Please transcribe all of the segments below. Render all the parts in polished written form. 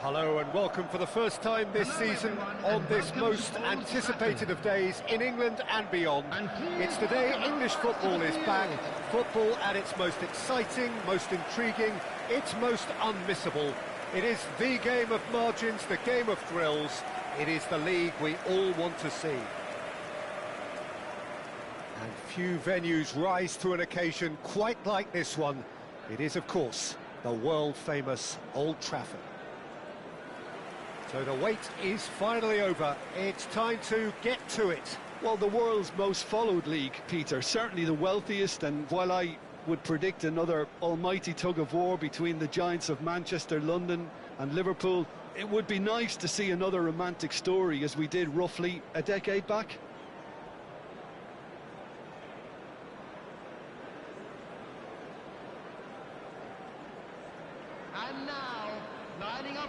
Hello and welcome for the first time this season on this most anticipated of days in England and beyond. It's the day English football is back, football at its most exciting, most intriguing, its most unmissable. It is the game of margins, the game of thrills. It is the league we all want to see. And few venues rise to an occasion quite like this one. It is, of course, the world-famous Old Trafford. So the wait is finally over. It's time to get to it. Well, the world's most followed league, Peter, certainly the wealthiest, and while I would predict another almighty tug-of-war between the giants of Manchester, London and Liverpool, it would be nice to see another romantic story as we did roughly a decade back.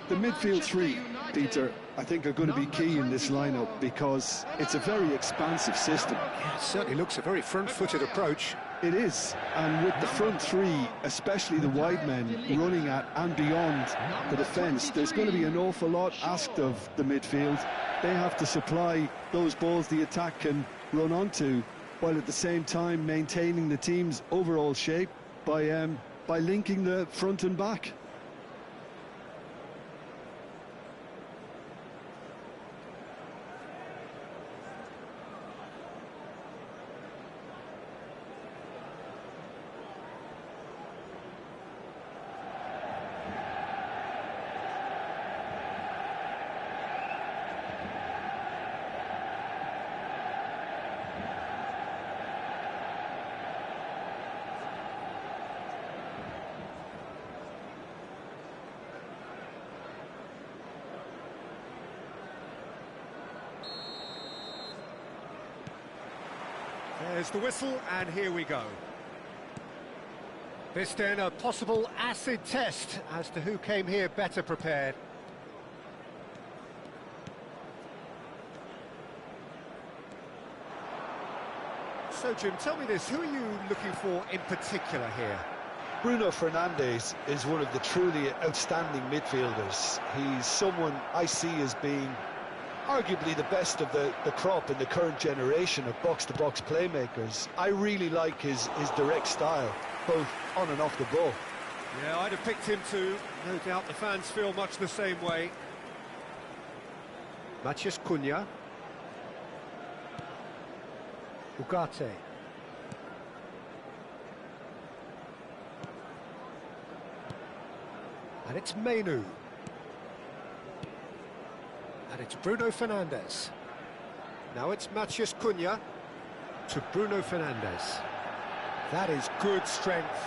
The midfield three, Peter, I think are going to be key in this lineup because it's a very expansive system. Yeah, it certainly looks a very front-footed approach. It is, and with the front three, especially the wide men, running at and beyond the defence, there's going to be an awful lot asked of the midfield. They have to supply those balls the attack can run onto, while at the same time maintaining the team's overall shape by linking the front and back. There's the whistle, and here we go. This then a possible acid test as to who came here better prepared. So, Jim, tell me this, who are you looking for in particular here? Bruno Fernandes is one of the truly outstanding midfielders. He's someone I see as being arguably the best of the crop in the current generation of box-to-box playmakers. I really like his direct style, both on and off the ball. Yeah, I'd have picked him too. No doubt the fans feel much the same way. Matheus Cunha. Ugarte. And it's Mainoo. And it's Bruno Fernandes. Now it's Matheus Cunha to Bruno Fernandes. That is good strength.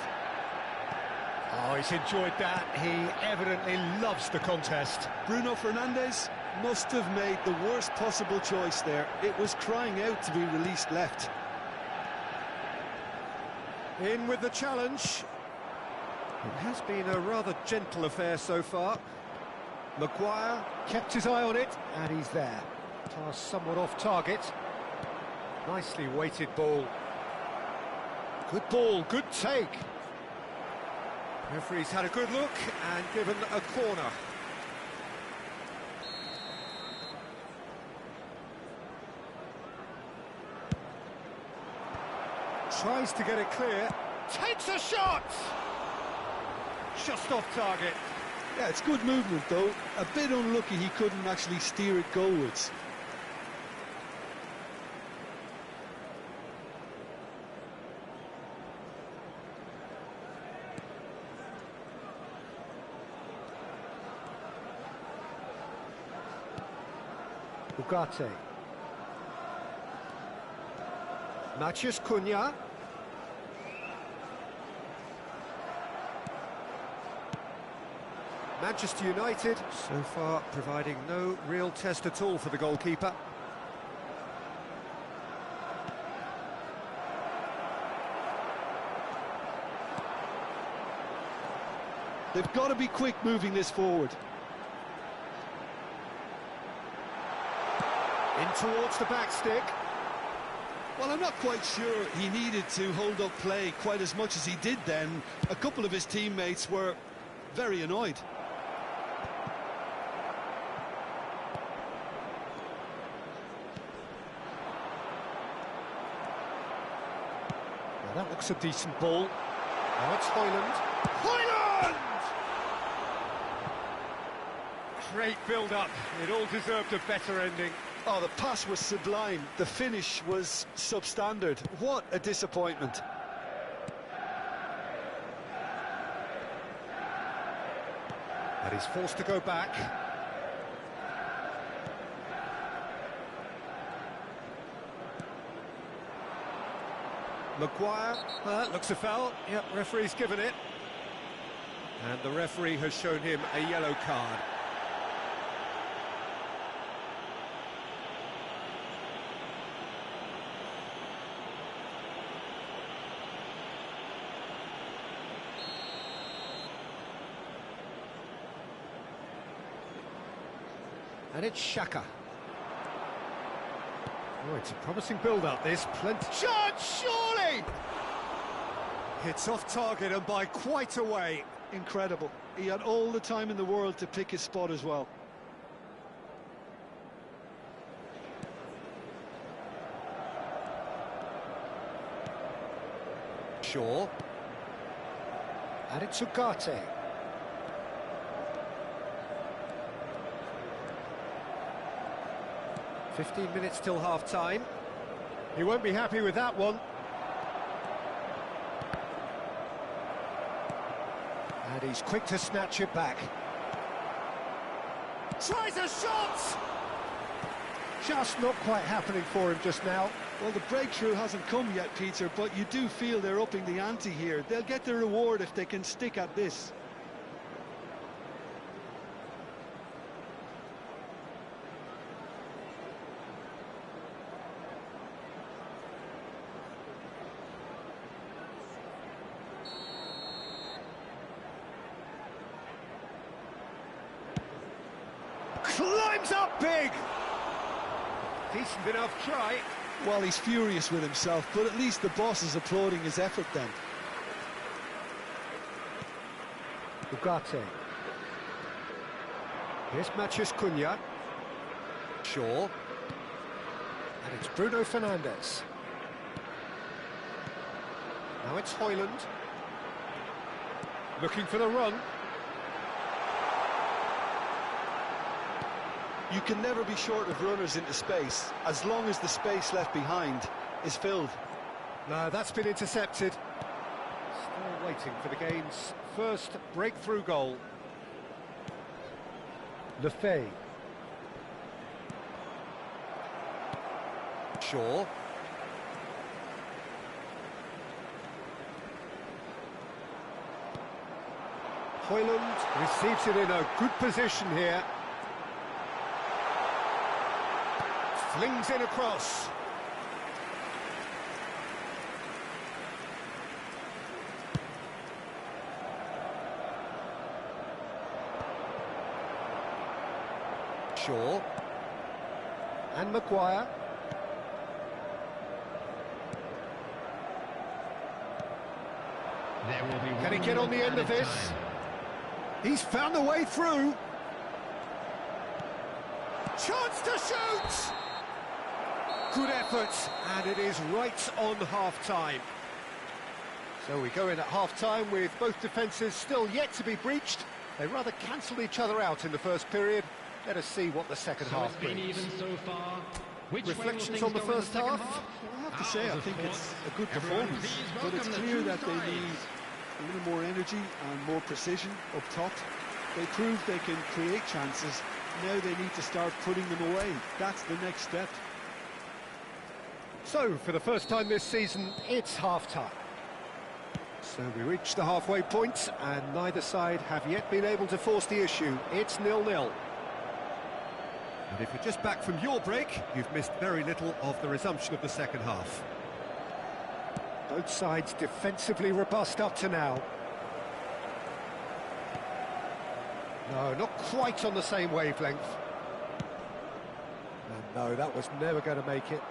Oh, he's enjoyed that. He evidently loves the contest. Bruno Fernandes must have made the worst possible choice there. It was crying out to be released left. In with the challenge. It has been a rather gentle affair so far. Maguire kept his eye on it, and he's there. Pass somewhat off target. Nicely weighted ball. Good good take. Referee's had a good look and given a corner. Tries to get it clear. Takes a shot! Just off target. Yeah, it's good movement though. A bit unlucky he couldn't actually steer it goalwards. Ugarte. Matheus Cunha. Manchester United, so far providing no real test at all for the goalkeeper. They've got to be quick moving this forward. In towards the back stick. Well, I'm not quite sure he needed to hold up play quite as much as he did then. A couple of his teammates were very annoyed. Now that looks a decent ball. Now it's Højlund. Højlund! Great build-up. It all deserved a better ending. Oh, the pass was sublime. The finish was substandard. What a disappointment. And he's forced to go back. Maguire, looks a foul. Yep, referee's given it. And the referee has shown him a yellow card. And it's Xhaka. Oh, it's a promising build-up, this. Plenty... Chance, surely! It's off target and by quite a way. Incredible. He had all the time in the world to pick his spot as well. Shaw. And it's Ugarte. "15 minutes till half-time." He won't be happy with that one. And he's quick to snatch it back. Tries a shot! Just not quite happening for him just now. Well, the breakthrough hasn't come yet, Peter, but you do feel they're upping the ante here. They'll get the reward if they can stick at this. Climbs up big! Decent enough try. Well, he's furious with himself, but at least the boss is applauding his effort then. Ugarte. Here's Matheus Cunha. Shaw. And it's Bruno Fernandes. Now it's Højlund. Looking for the run. You can never be short of runners into space, as long as the space left behind is filled. No, that's been intercepted. Still waiting for the game's first breakthrough goal. Le Fay. Shaw. Højlund receives it in a good position here. Flings in across. Shaw. And Maguire. Can he get on the end of this? He's found a way through. Chance to shoot! Good effort, and it is right on half-time. So we go in at half-time with both defences still yet to be breached. They rather cancelled each other out in the first period. Let us see what the second half brings. Even so far. Reflections on the first half? I have to say, I think it's a good performance, but it's clear that they need a little more energy and more precision up top. They proved they can create chances. Now they need to start putting them away. That's the next step. So, for the first time this season, it's half-time. So we reach the halfway point, and neither side have yet been able to force the issue. It's 0-0. And if you're just back from your break, you've missed very little of the resumption of the second half. Both sides defensively robust up to now. No, not quite on the same wavelength. And no, that was never going to make it.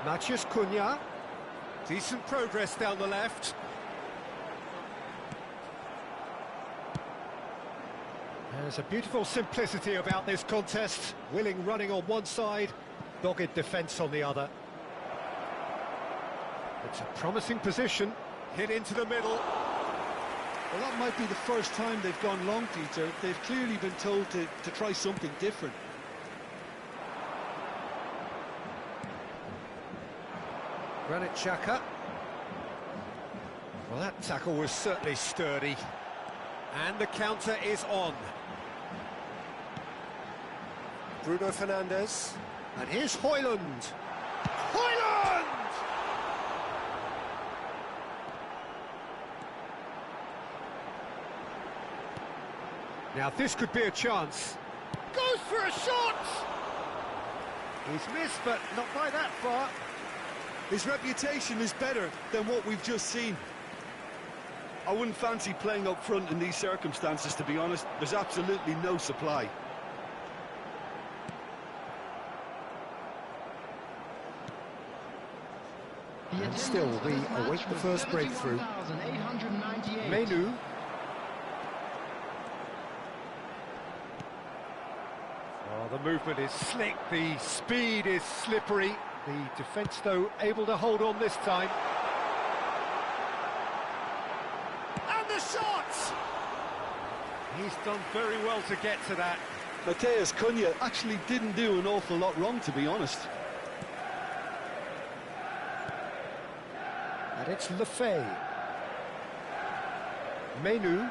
Matheus Cunha. Decent progress down the left. There's a beautiful simplicity about this contest. Willing running on one side, dogged defence on the other. It's a promising position, hit into the middle. Well, that might be the first time they've gone long, Peter. They've clearly been told to try something different. Granit Xhaka. Well, that tackle was certainly sturdy. And the counter is on. Bruno Fernandes. And here's Højlund. Højlund! Now this could be a chance. Goes for a shot! He's missed, but not by that far. His reputation is better than what we've just seen. I wouldn't fancy playing up front in these circumstances, to be honest. There's absolutely no supply. And still, we await the first breakthrough. Menu. Oh, the movement is slick, the speed is slippery. The defence, though, able to hold on this time. And the shot! He's done very well to get to that. Matheus Cunha actually didn't do an awful lot wrong, to be honest. And it's Lefebvre. Menu.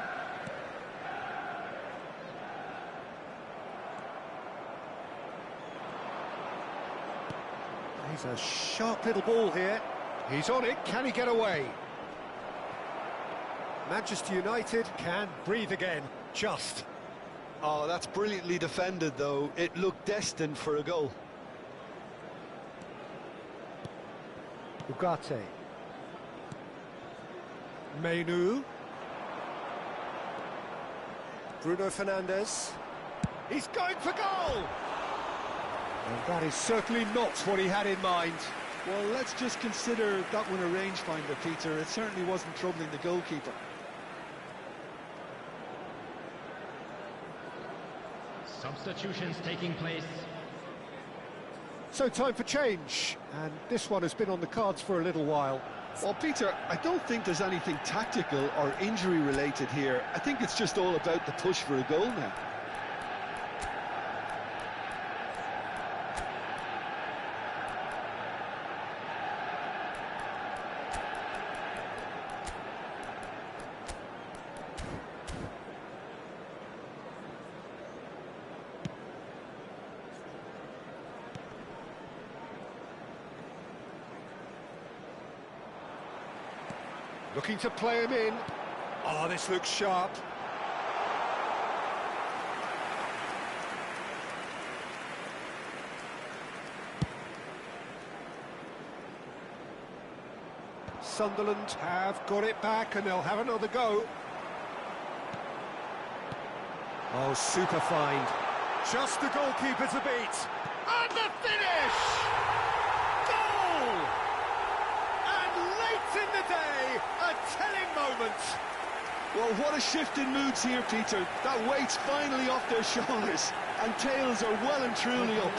He's a sharp little ball here. He's on it. Can he get away? Manchester United can breathe again. Just. Oh, that's brilliantly defended, though. It looked destined for a goal. Ugarte. Menu. Bruno Fernandes. He's going for goal! And that is certainly not what he had in mind. Well, let's just consider that one a rangefinder, Peter. It certainly wasn't troubling the goalkeeper. Substitutions taking place. So time for change, and this one has been on the cards for a little while. Well, Peter, I don't think there's anything tactical or injury related here. I think it's just all about the push for a goal now. Looking to play him in. Oh, this looks sharp. Sunderland have got it back and they'll have another go. Oh, super find. Just the goalkeeper to beat. And the finish! Goal! And late in the day, a telling moment. Well, what a shift in moods here, Peter. That weight's finally off their shoulders, and tails are well and truly up.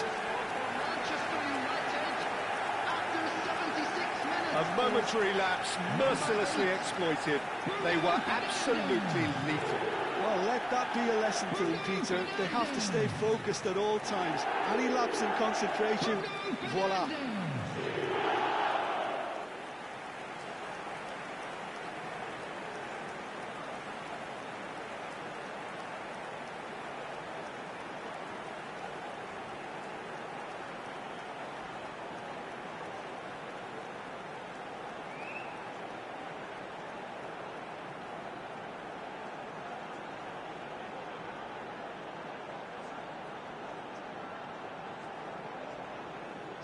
A momentary lapse, mercilessly exploited. They were absolutely lethal. Well, let that be a lesson to them, Peter. They have to stay focused at all times. Any lapse in concentration, voila.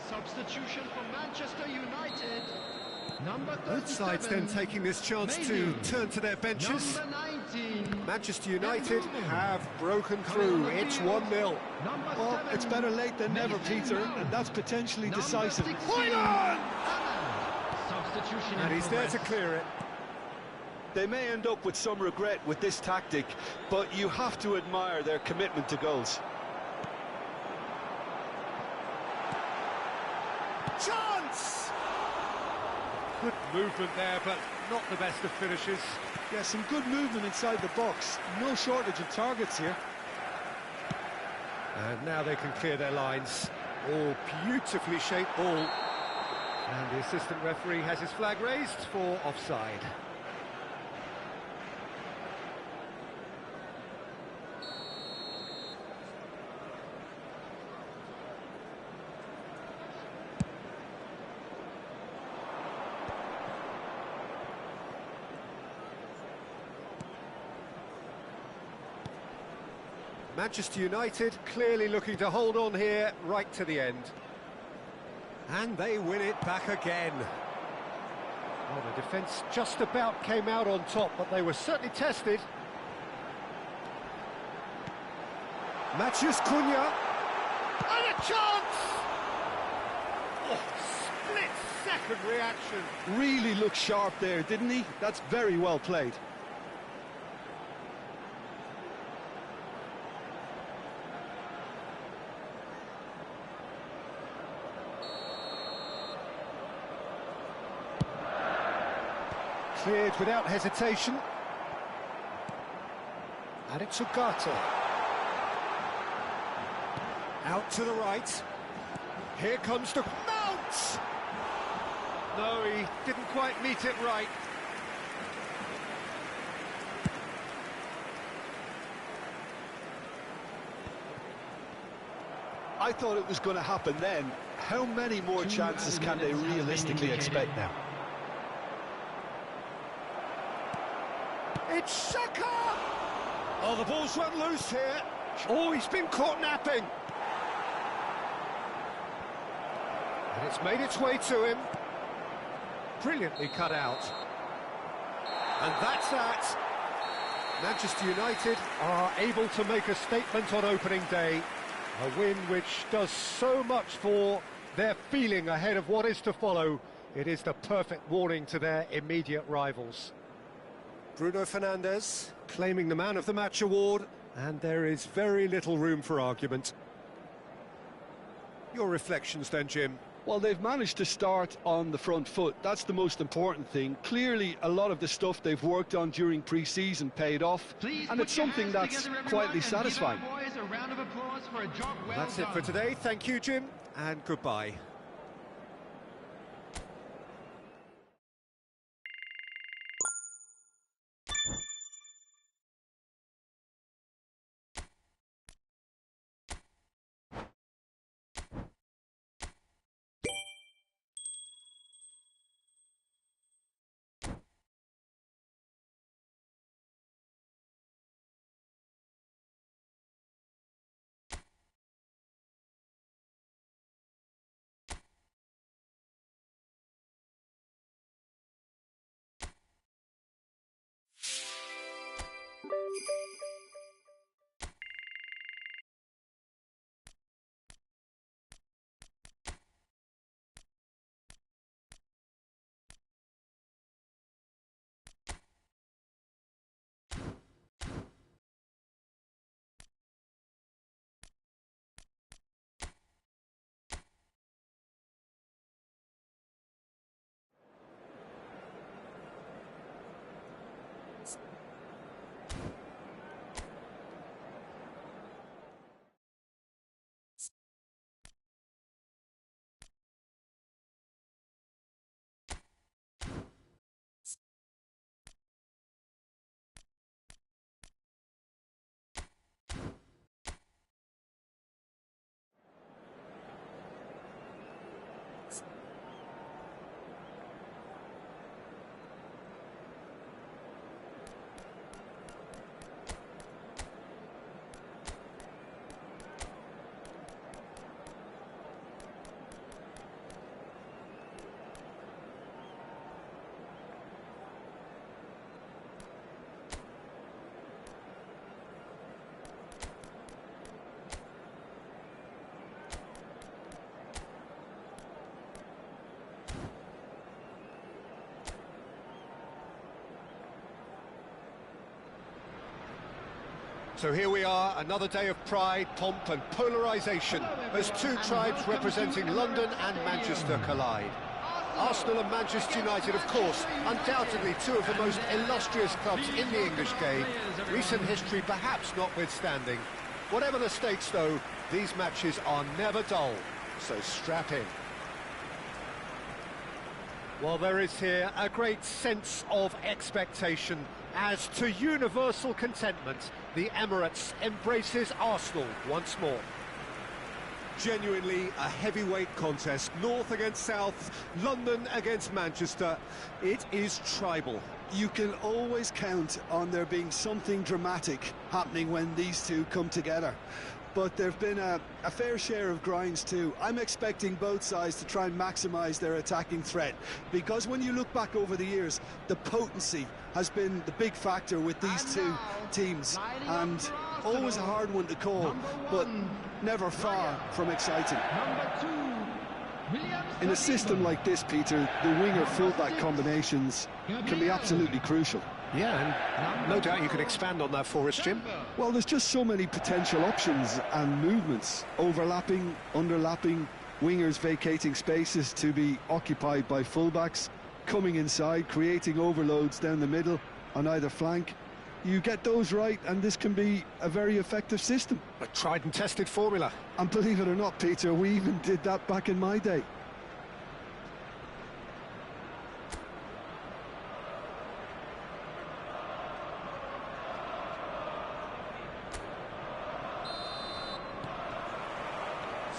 Substitution for Manchester United. Number 37. Both sides then taking this chance to turn to their benches. Number 19. Manchester United have broken through. It's 1-0. Well, it's better late than never, Peter, and that's potentially decisive. Højlund! Substitution. And he's there to clear it. They may end up with some regret with this tactic, but you have to admire their commitment to goals. Chance! Good movement there, but not the best of finishes. Yeah, some good movement inside the box. No shortage of targets here. And now they can clear their lines. All beautifully shaped ball. And the assistant referee has his flag raised for offside. Manchester United clearly looking to hold on here right to the end. And they win it back again. Well, the defence just about came out on top, but they were certainly tested. Matheus Cunha. And a chance! Oh, split-second reaction. Really looked sharp there, didn't he? That's very well played. Cleared without hesitation. And it's Ugarte. Out to the right. Here comes the Mount! No, he didn't quite meet it right. I thought it was going to happen then. How many more chances can they realistically expect now? It's Saka! Oh, the ball's run loose here. Oh, he's been caught napping. And it's made its way to him. Brilliantly cut out. And that's that. Manchester United are able to make a statement on opening day. A win which does so much for their feeling ahead of what is to follow. It is the perfect warning to their immediate rivals. Bruno Fernandes claiming the Man of the Match award, and there is very little room for argument. Your reflections then, Jim? Well, they've managed to start on the front foot. That's the most important thing. Clearly, a lot of the stuff they've worked on during pre-season paid off, and it's something that's quietly satisfying. Well, that's it for today. Thank you, Jim, and goodbye. So here we are, another day of pride, pomp and polarisation as two tribes representing London and Manchester collide. Arsenal and Manchester United, of course, undoubtedly two of the most illustrious clubs in the English game, recent history perhaps notwithstanding. Whatever the stakes, though, these matches are never dull, so strap in. Well, there is here a great sense of expectation as to universal contentment. The Emirates embraces Arsenal once more. Genuinely a heavyweight contest, North against South, London against Manchester. It is tribal. You can always count on there being something dramatic happening when these two come together. But there have been a fair share of grinds too. I'm expecting both sides to try and maximise their attacking threat, because when you look back over the years, the potency has been the big factor with these two teams, and always a hard one to call, but never far from exciting. In a system like this, Peter, the winger-fullback combinations can be absolutely crucial. Yeah, and no doubt you can expand on that for us, Jim. Well, there's just so many potential options and movements, overlapping, underlapping, wingers vacating spaces to be occupied by fullbacks, coming inside, creating overloads down the middle on either flank. You get those right, and this can be a very effective system. A tried and tested formula. And believe it or not, Peter, we even did that back in my day.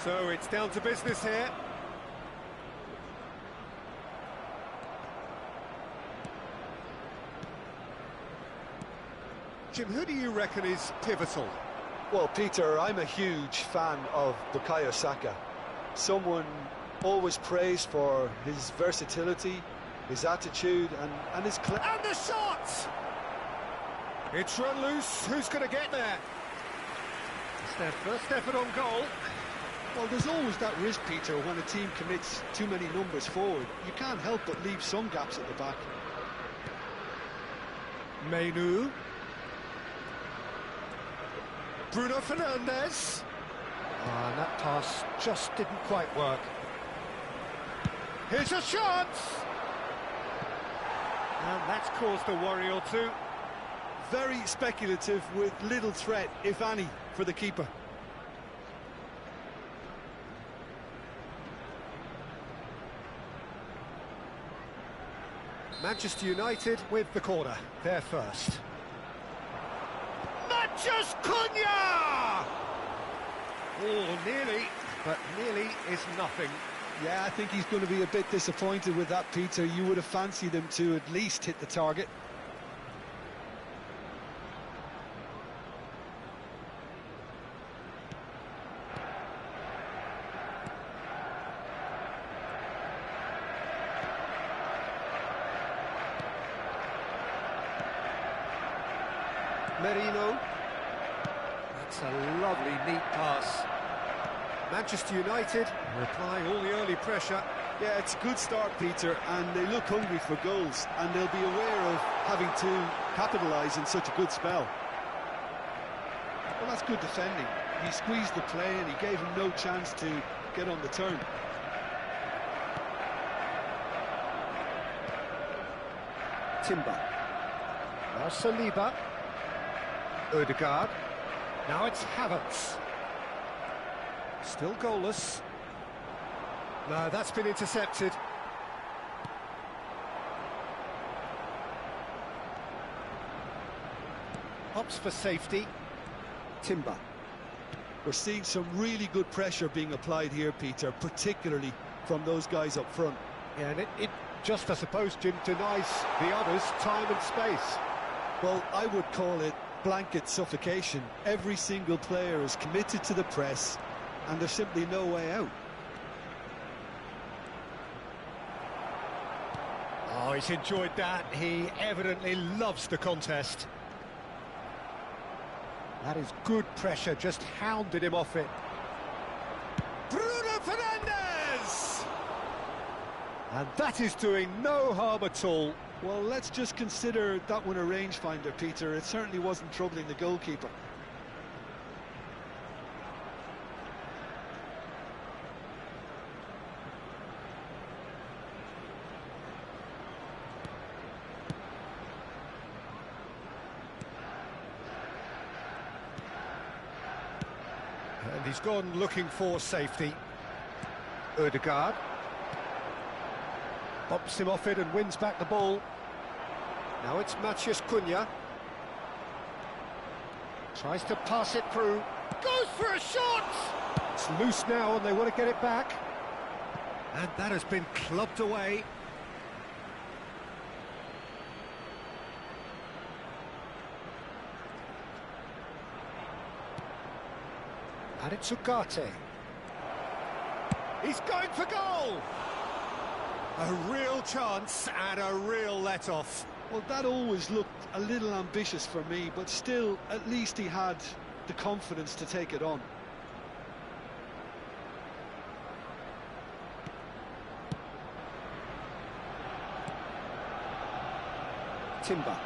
So it's down to business here. Jim, who do you reckon is pivotal? Well, Peter, I'm a huge fan of Bukayo Saka. Someone always praised for his versatility, his attitude, and his... And the shot! It's run loose. Who's going to get there? It's their first effort on goal. Well, there's always that risk, Peter, when a team commits too many numbers forward. You can't help but leave some gaps at the back. Mainu. Bruno Fernandes. And that pass just didn't quite work. Here's a shot! And that's caused a worry or two. Very speculative with little threat, if any, for the keeper. Manchester United with the corner, they're first. Mathias Cunha! Oh, nearly, but nearly is nothing. Yeah, I think he's going to be a bit disappointed with that, Peter. You would have fancied him to at least hit the target. Merino. That's a lovely, neat pass. Manchester United applying all the early pressure. Yeah, it's a good start, Peter, and they look hungry for goals, and they'll be aware of having to capitalise in such a good spell. Well, that's good defending. He squeezed the play and he gave him no chance to get on the turn. Timber. Now Saliba. Odegaard. Now it's Havertz. Still goalless. No, that's been intercepted. Hops for safety. Timber. We're seeing some really good pressure being applied here, Peter, particularly from those guys up front. Yeah, and it just, I suppose, Jim, denies the others time and space. Well, I would call it blanket suffocation. Every single player is committed to the press, and there's simply no way out. Oh, he's enjoyed that. He evidently loves the contest. That is good pressure, just hounded him off it. Bruno Fernandes! And that is doing no harm at all. Well, let's just consider that one a rangefinder, Peter. It certainly wasn't troubling the goalkeeper. And he's gone looking for safety. Ødegaard bumps him off it and wins back the ball. Now it's Matheus Cunha. Tries to pass it through. Goes for a shot! It's loose now and they want to get it back. And that has been clubbed away. And it's Ugarte. He's going for goal! A real chance and a real let-off. Well, that always looked a little ambitious for me, but still, at least he had the confidence to take it on. Timber.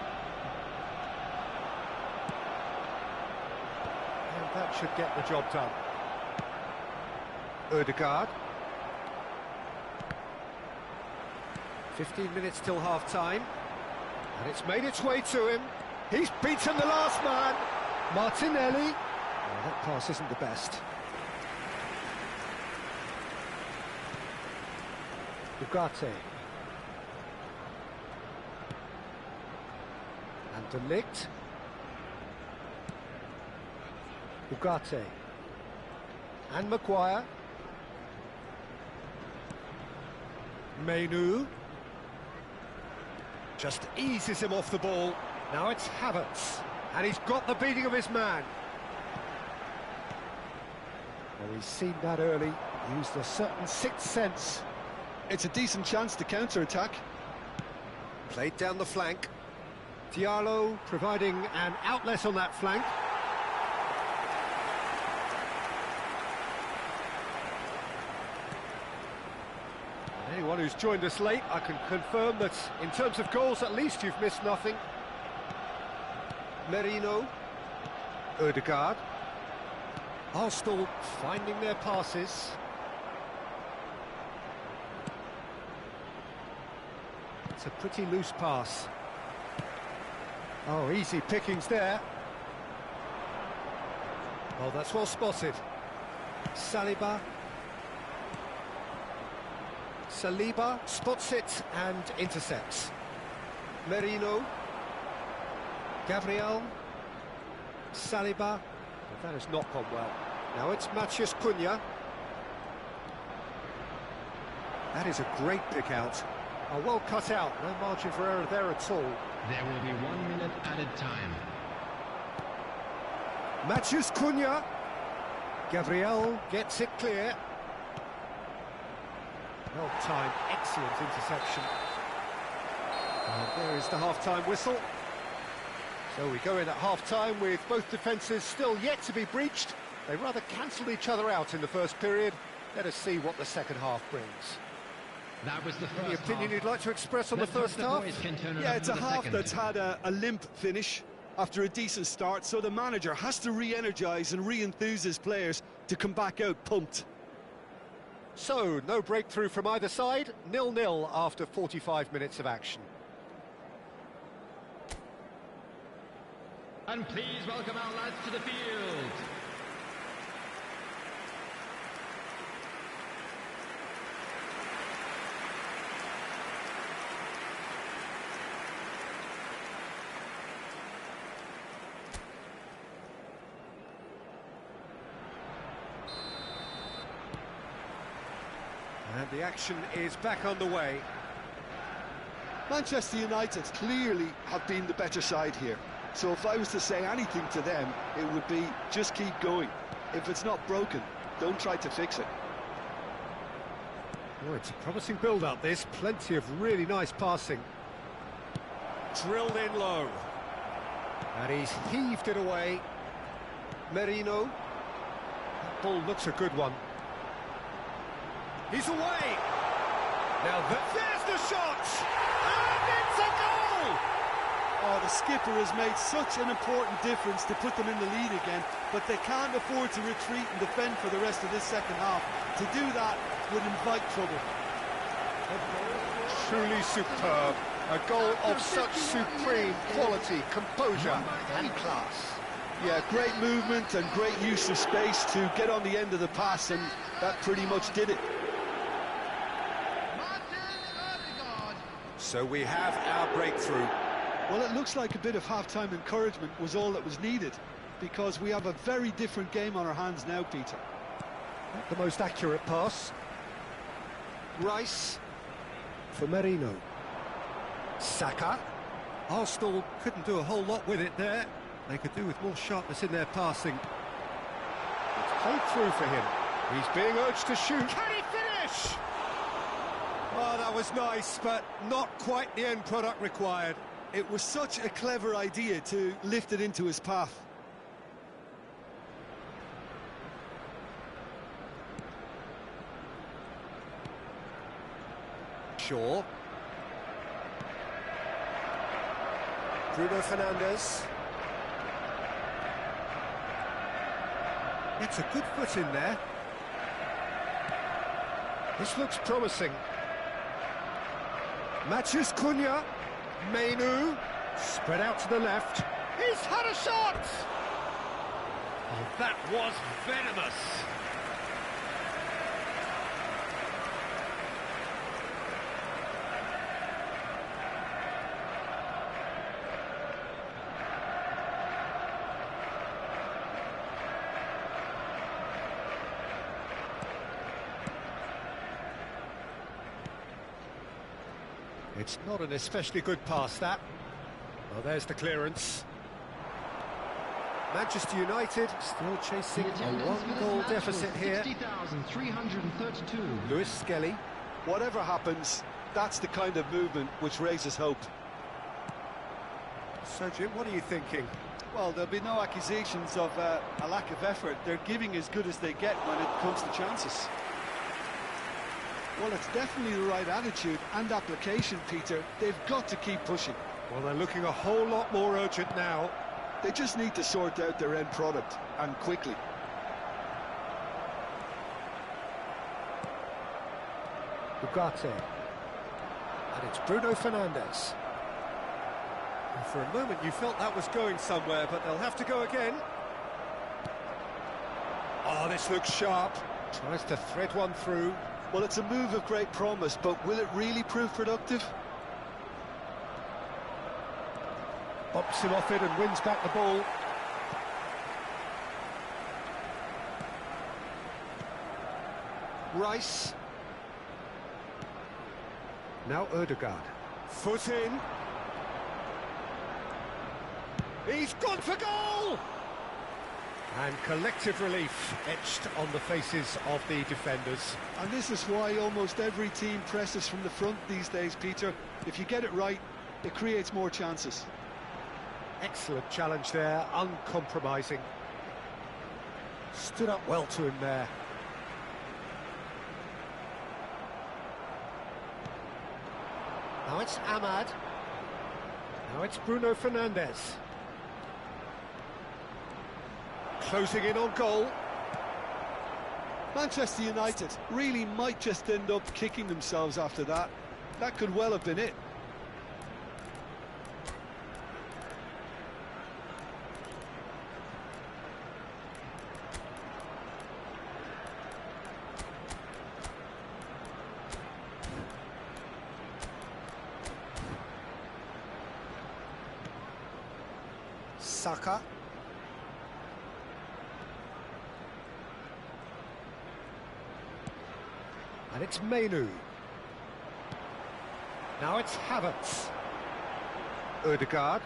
And that should get the job done. Ødegaard. 15 minutes till half-time. And it's made its way to him. He's beaten the last man. Martinelli. Oh, that pass isn't the best. Ugarte. And De Ligt. Ugarte. And Maguire. Mainoo. Just eases him off the ball. Now it's Havertz. And he's got the beating of his man. Well, he's seen that early. Used a certain sixth sense. It's a decent chance to counter-attack. Played down the flank. Diallo providing an outlet on that flank. Anyone who's joined us late, I can confirm that in terms of goals, at least you've missed nothing. Merino. Ødegaard. Arsenal finding their passes. It's a pretty loose pass. Oh, easy pickings there. Oh, that's well spotted. Saliba. Saliba spots it and intercepts. Merino. Gabriel. Saliba. But that has not gone well. Now it's Matheus Cunha. That is a great pick out. Oh, well cut out. No margin for error there at all. There will be 1 minute added time. Matheus Cunha. Gabriel gets it clear. Well timed, excellent interception. And there is the half-time whistle. So we go in at half-time with both defences still yet to be breached. They rather cancelled each other out in the first period. Let us see what the second half brings. That was the first Any opinion half. you'd like to express on Let's the first hope the half? boys can turn it Yeah, up it's for a the half second. that's had a limp finish after a decent start, so the manager has to re-energise and re-enthuse his players to come back out pumped. So, no breakthrough from either side, 0-0 after 45 minutes of action. And please welcome our lads to the field. And the action is back underway. Manchester United clearly have been the better side here. So if I was to say anything to them, it would be just keep going. If it's not broken, don't try to fix it. Oh, it's a promising build-up, this. Plenty of really nice passing. Drilled in low. And he's heaved it away. Merino. That ball looks a good one. He's away. Now there's the shot. And it's a goal! Oh, the skipper has made such an important difference to put them in the lead again, but they can't afford to retreat and defend for the rest of this second half. To do that would invite trouble. Truly superb. A goal of such supreme quality, composure and class. Yeah, great movement and great use of space to get on the end of the pass, and that pretty much did it. Martin Odegaard. So we have our breakthrough. Well, it looks like a bit of half-time encouragement was all that was needed, because we have a very different game on our hands now, Peter. Not the most accurate pass. Rice for Merino. Saka. Arsenal couldn't do a whole lot with it there. They could do with more sharpness in their passing. It's played through for him. He's being urged to shoot. Can he finish? Oh, that was nice, but not quite the end product required. It was such a clever idea to lift it into his path. Shaw. Bruno Fernandes. It's a good foot in there. This looks promising. Matheus Cunha. Mainu. Spread out to the left. He's had a shot! Oh, that was venomous. It's not an especially good pass, that. Well, there's the clearance. Manchester United still chasing The a attendance for this one-goal match deficit was here. 60,332. Lewis Skelly. Whatever happens, that's the kind of movement which raises hope. So, Jim, what are you thinking? Well, there'll be no accusations of a lack of effort. They're giving as good as they get when it comes to chances. Well, it's definitely the right attitude and application, Peter. They've got to keep pushing. Well, they're looking a whole lot more urgent now. They just need to sort out their end product, and quickly. Ugarte. And it's Bruno Fernandes. And for a moment you felt that was going somewhere, but they'll have to go again. Oh, this looks sharp. Tries to thread one through. Well, it's a move of great promise, but will it really prove productive? Bumps him off it and wins back the ball. Rice. Now Odegaard. Foot in. He's gone for goal! And collective relief etched on the faces of the defenders. And this is why almost every team presses from the front these days, Peter. If you get it right, it creates more chances. Excellent challenge there, uncompromising. Stood up well to him there. Now it's Ahmad. Now it's Bruno Fernandes. Closing in on goal. Manchester United really might just end up kicking themselves after that. That could well have been it. Saka. And it's Mainu. Now it's Havertz. Odegaard.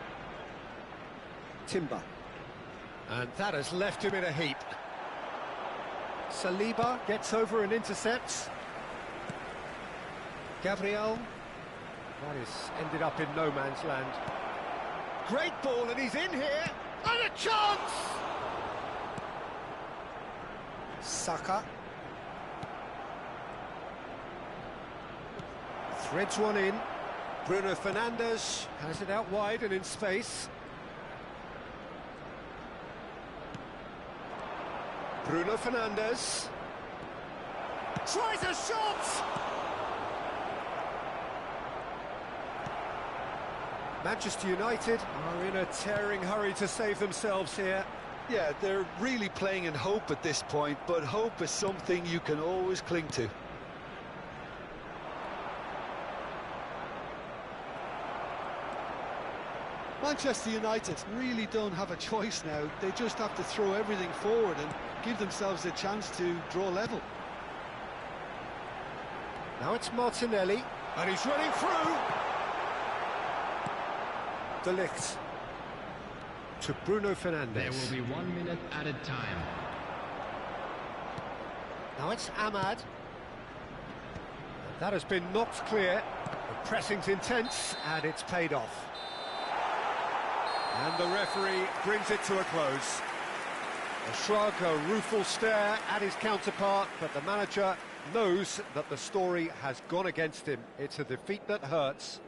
Timber. And that has left him in a heap. Saliba gets over and intercepts. Gabriel. That is ended up in no man's land. Great ball, and he's in here. And a chance! Saka. Threads one in. Bruno Fernandes has it out wide and in space. Bruno Fernandes tries a shot! Manchester United are in a tearing hurry to save themselves here. Yeah, they're really playing in hope at this point, but hope is something you can always cling to. Manchester United really don't have a choice now. They just have to throw everything forward and give themselves a chance to draw level. Now it's Martinelli, and he's running through. De Ligt to Bruno Fernandes. There will be 1 minute added time. Now it's Ahmad. That has been knocked clear. The pressing's intense, and it's paid off. And the referee brings it to a close. A shrug, a rueful stare at his counterpart, but the manager knows that the story has gone against him. It's a defeat that hurts.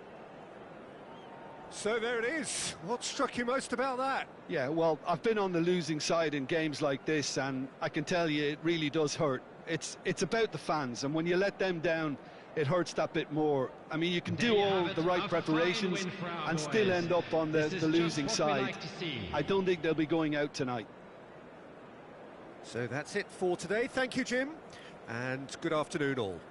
So there it is. What struck you most about that? Yeah, well, I've been on the losing side in games like this, and I can tell you it really does hurt. It's about the fans, and when you let them down, it hurts that bit more. I mean, you can do all the right preparations and still end up on the losing side. I don't think they'll be going out tonight. So that's it for today. Thank you, Jim, and good afternoon all.